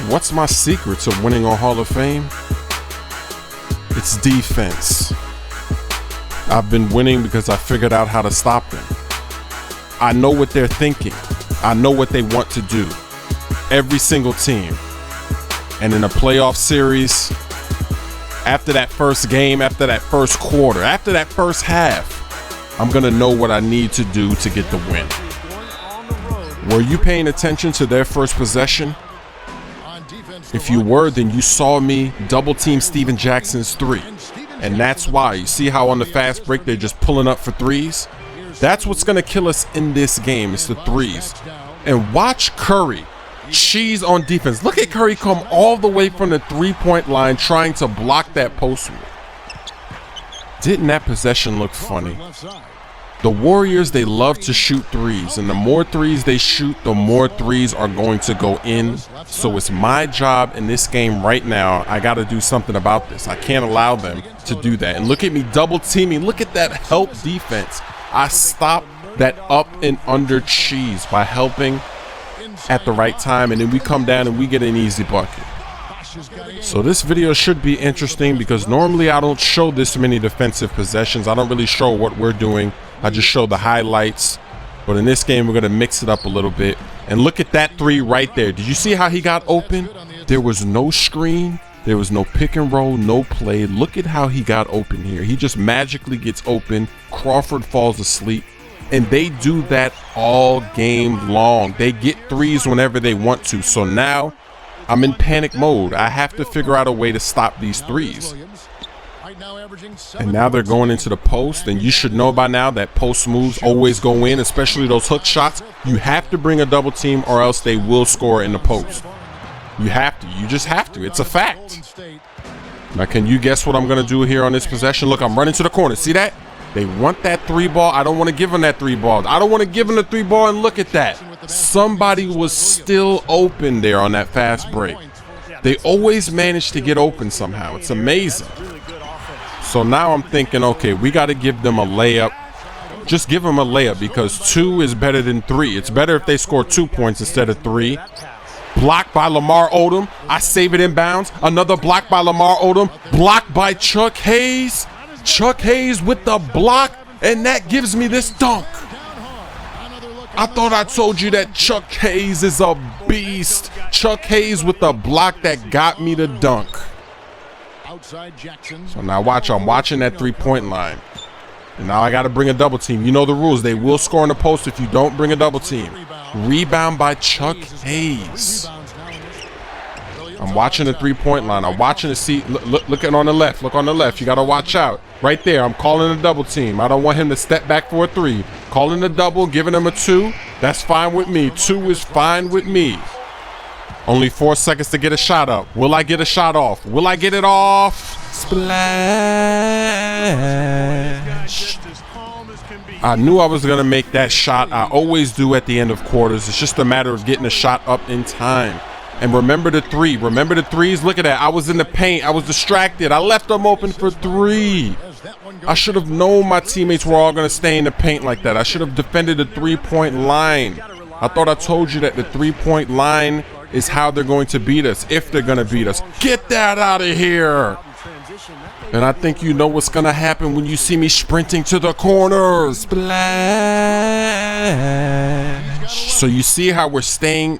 What's my secret to winning on Hall of Fame? It's defense. I've been winning because I figured out how to stop them. I know what they're thinking. I know what they want to do. Every single team. And in a playoff series, after that first game, after that first quarter, after that first half, I'm gonna know what I need to do to get the win. Were you paying attention to their first possession? If you were, then you saw me double team Steven Jackson's three. And that's why. You see how on the fast break they're just pulling up for threes? That's what's going to kill us in this game. It's the threes. And watch Curry cheese on defense. Look at Curry come all the way from the three-point line trying to block that post move. Didn't that possession look funny? The Warriors, they love to shoot threes, and the more threes they shoot, the more threes are going to go in. So it's my job in this game right now. I got to do something about this. I can't allow them to do that. And look at me double teaming. Look at that help defense. I stopped that up and under cheese by helping at the right time, and then we come down and we get an easy bucket. So this video should be interesting because normally I don't show this many defensive possessions. I don't really show what we're doing. I just show the highlights. But in this game, we're going to mix it up a little bit. And look at that three right there. Did you see how he got open? There was no screen. There was no pick and roll, no play. Look at how he got open here. He just magically gets open. Crawford falls asleep. And they do that all game long. They get threes whenever they want to. So now I'm in panic mode. I have to figure out a way to stop these threes. And now they're going into the post, and you should know by now that post moves always go in, especially those hook shots. You have to bring a double team or else they will score in the post. You have to. You just have to. It's a fact. Now, can you guess what I'm going to do here on this possession? Look, I'm running to the corner. See that? They want that three ball. I don't want to give them that three ball. I don't want to give them the three ball, and look at that. Somebody was still open there on that fast break. They always manage to get open somehow. It's amazing. So now I'm thinking, okay, we got to give them a layup. Just give them a layup because 2 is better than 3. It's better if they score 2 points instead of 3. Blocked by Lamar Odom. I save it inbounds. Another block by Lamar Odom. Blocked by Chuck Hayes. Chuck Hayes with the block, and that gives me this dunk. I thought I told you that Chuck Hayes is a beast. Chuck Hayes with the block that got me the dunk. So now watch, I'm watching that three-point line. And now I got to bring a double team. You know the rules. They will score in the post if you don't bring a double team. Rebound by Chuck Hayes. I'm watching the three-point line. I'm watching to see. Look at on the left. Look on the left. You got to watch out. Right there, I'm calling a double team. I don't want him to step back for a 3. Calling a double, giving him a 2. That's fine with me. 2 is fine with me. Only 4 seconds to get a shot up. Will I get a shot off? Will I get it off? Splash. I knew I was going to make that shot. I always do at the end of quarters. It's just a matter of getting a shot up in time. And remember the 3. Remember the threes? Look at that. I was in the paint. I was distracted. I left them open for 3. I should have known my teammates were all going to stay in the paint like that. I should have defended the three-point line. I thought I told you that the three-point line is how they're going to beat us, if they're going to beat us. Get that out of here. And I think you know what's going to happen when you see me sprinting to the corner. Splash. So you see how we're staying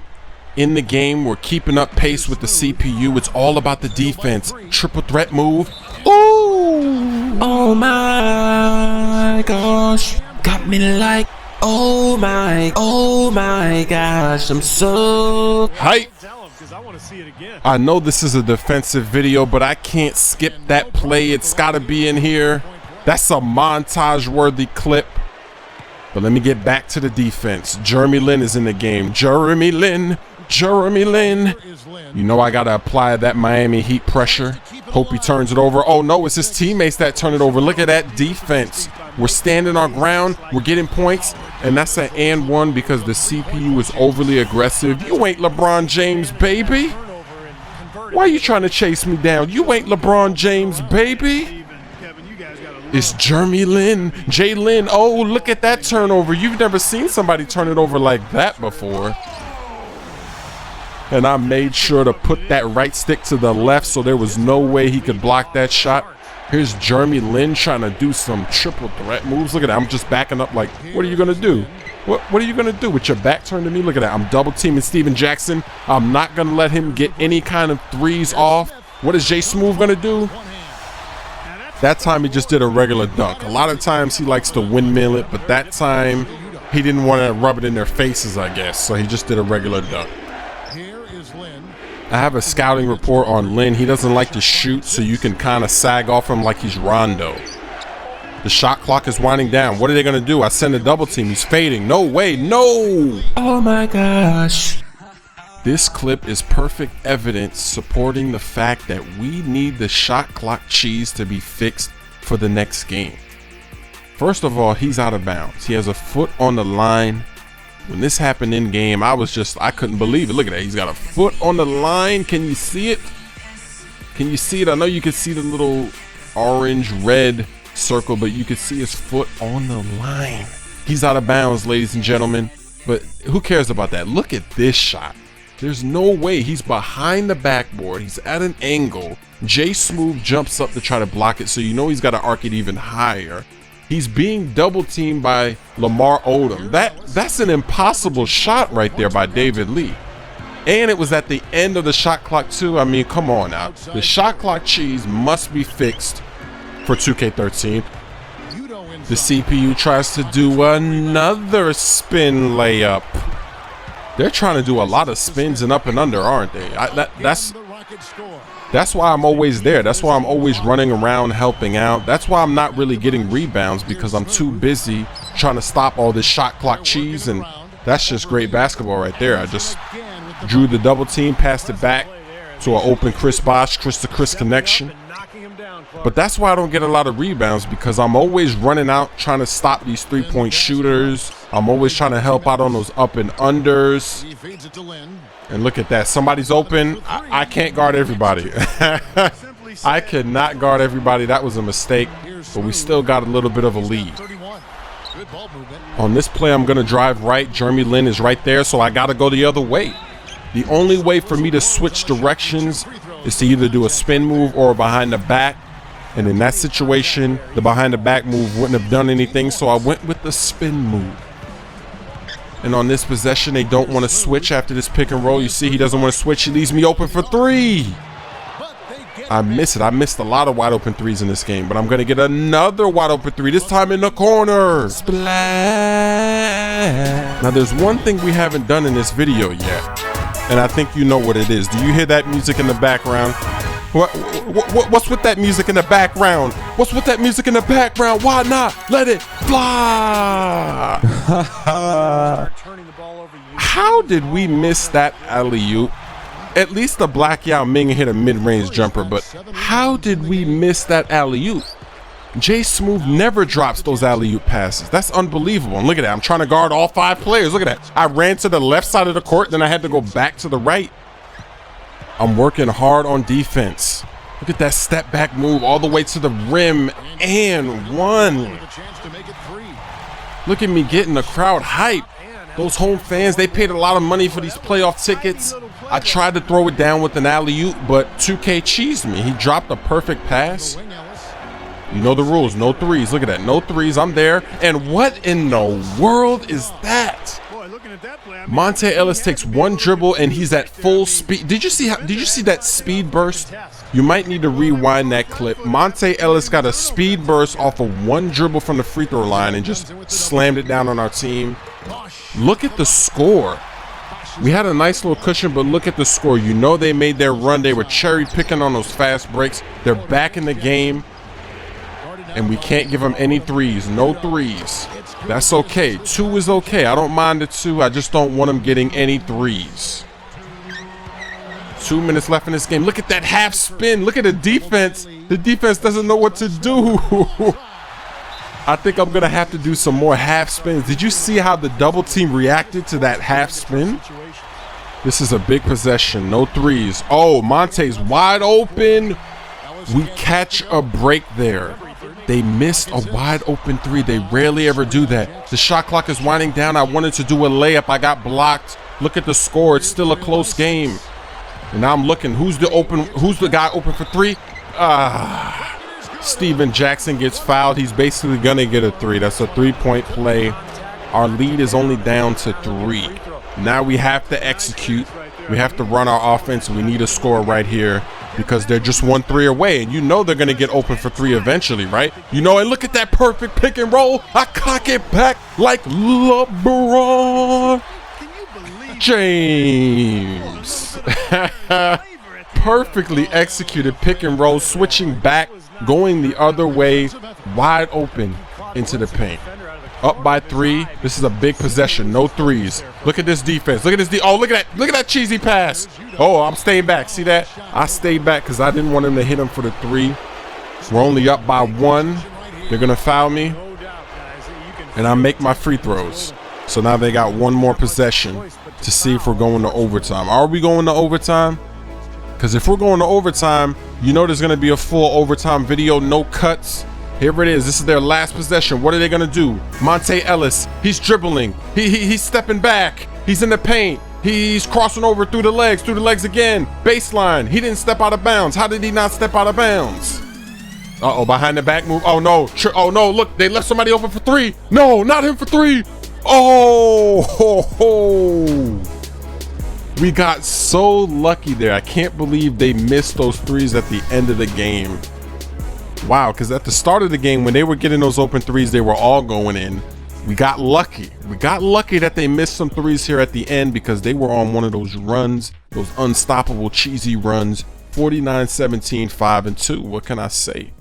in the game. We're keeping up pace with the CPU. It's all about the defense. Triple threat move. Ooh. Oh my gosh. Got me like, oh my gosh. I'm so hype. I know this is a defensive video, but I can't skip that play. It's got to be in here. That's a montage-worthy clip. But let me get back to the defense. Jeremy Lin is in the game. Jeremy Lin. Jeremy Lin. You know I got to apply that Miami Heat pressure. Hope he turns it over. Oh, no, it's his teammates that turn it over. Look at that defense. We're standing our ground. We're getting points. And that's an and one because the CPU is overly aggressive. You ain't LeBron James, baby. Why are you trying to chase me down? You ain't LeBron James, baby. It's Jeremy Lin. Jay Lin. Oh, look at that turnover. You've never seen somebody turn it over like that before. and I made sure to put that right stick to the left so there was no way he could block that shot. Here's Jeremy Lin trying to do some triple threat moves. Look at that. I'm just backing up like, what are you going to do? What are you going to do with your back turned to me? Look at that. I'm double teaming Steven Jackson. I'm not going to let him get any kind of threes off. What is Smoove going to do? That time he just did a regular dunk. A lot of times he likes to windmill it, but that time he didn't want to rub it in their faces, I guess. So he just did a regular dunk. I have a scouting report on Lin. He doesn't like to shoot, so you can kind of sag off him like he's Rondo. The shot clock is winding down. What are they going to do? I send a double team. He's fading. No way. No. Oh my gosh. This clip is perfect evidence supporting the fact that we need the shot clock cheese to be fixed for the next game. First of all, he's out of bounds. He has a foot on the line. When this happened in game, I couldn't believe it. Look at that. He's got a foot on the line. Can you see it? Can you see it? I know you can see the little orange red circle, but you can see his foot on the line. He's out of bounds, ladies and gentlemen, but who cares about that? Look at this shot. There's no way. He's behind the backboard. He's at an angle. Smoove jumps up to try to block it, so you know he's got to arc it even higher. He's being double teamed by Lamar Odom. That's an impossible shot right there by David Lee. And it was at the end of the shot clock too. I mean, come on now. The shot clock cheese must be fixed for 2K13. The CPU tries to do another spin layup. They're trying to do a lot of spins and up and under, aren't they? That's why I'm always there. That's why I'm always running around helping out. That's why I'm not really getting rebounds, because I'm too busy trying to stop all this shot clock cheese, and that's just great basketball right there. I just drew the double team, passed it back to an open Chris Bosh, Chris to Chris connection. But that's why I don't get a lot of rebounds, because I'm always running out trying to stop these three-point shooters. I'm always trying to help out on those up and unders. And look at that. Somebody's open. I can't guard everybody. I cannot guard everybody. That was a mistake, but we still got a little bit of a lead. On this play, I'm going to drive right. Jeremy Lin is right there, so I got to go the other way. The only way for me to switch directions is to either do a spin move or a behind the back. And in that situation, the behind the back move wouldn't have done anything, so I went with the spin move. And on this possession, they don't want to switch after this pick and roll. You see, he doesn't want to switch. He leaves me open for three. I miss it. I missed a lot of wide open threes in this game, but I'm going to get another wide open three, this time in the corner. Splash. Now, there's one thing we haven't done in this video yet, and I think you know what it is. Do you hear that music in the background? What's with that music in the background? What's with that music in the background? Why not let it fly? How did we miss that alley-oop? At least the Black Yao Ming hit a mid-range jumper, but how did we miss that alley-oop? Smoove never drops those alley-oop passes. That's unbelievable. And look at that. I'm trying to guard all 5 players. Look at that. I ran to the left side of the court, then I had to go back to the right. I'm working hard on defense. Look at that step back move all the way to the rim and one. Look at me getting the crowd hype. Those home fans, they paid a lot of money for these playoff tickets. I tried to throw it down with an alley-oop, but 2K cheesed me. He dropped a perfect pass. You know the rules, no threes. Look at that, no threes. I'm there. And what in the world is that? Monta Ellis takes one dribble and he's at full speed. Did you see that speed burst? You might need to rewind that clip. Monta Ellis got a speed burst off of one dribble from the free throw line and just slammed it down on our team. Look at the score. We had a nice little cushion, but look at the score. You know they made their run. They were cherry picking on those fast breaks. They're back in the game, and we can't give them any threes. No threes. That's okay. 2 is okay. I don't mind the 2. I just don't want them getting any threes. 2 minutes left in this game. Look at that half spin. Look at the defense. The defense doesn't know what to do. I think I'm going to have to do some more half spins. Did you see how the double team reacted to that half spin? This is a big possession. No threes. Oh, Monte's wide open. We catch a break there. They missed a wide open 3. They rarely ever do that. The shot clock is winding down. I wanted to do a layup. I got blocked. Look at the score. It's still a close game. And now I'm looking. Who's the guy open for three? Steven Jackson gets fouled. He's basically going to get a three. That's a 3-point play. Our lead is only down to 3. Now we have to execute. We have to run our offense. We need a score right here because they're just 1 3 away. And you know they're going to get open for 3 eventually, right? You know, and look at that perfect pick and roll. I cock it back like LeBron James. Perfectly executed pick and roll, switching back, going the other way, wide open into the paint. Up by 3. This is a big possession. No threes. Look at this defense. Look at this. Oh, look at that. Look at that cheesy pass. Oh, I'm staying back. See that? I stayed back because I didn't want him to hit him for the 3. We're only up by 1. They're going to foul me. And I make my free throws. So now they got 1 more possession to see if we're going to overtime. Are we going to overtime? Because if we're going to overtime, you know there's going to be a full overtime video. No cuts. Here it is. This is their last possession. What are they going to do? Monta Ellis. He's dribbling. He's stepping back. He's in the paint. He's crossing over through the legs again. Baseline. He didn't step out of bounds. How did he not step out of bounds? Uh-oh, behind the back move. Oh, no. Oh, no. Look, they left somebody open for 3. No, not him for 3. Oh, ho, ho. We got so lucky there. I can't believe they missed those 3s at the end of the game. Wow, because at the start of the game, when they were getting those open 3s, they were all going in. We got lucky. We got lucky that they missed some 3s here at the end because they were on one of those runs, those unstoppable cheesy runs. 49-17, 5-2. What can I say?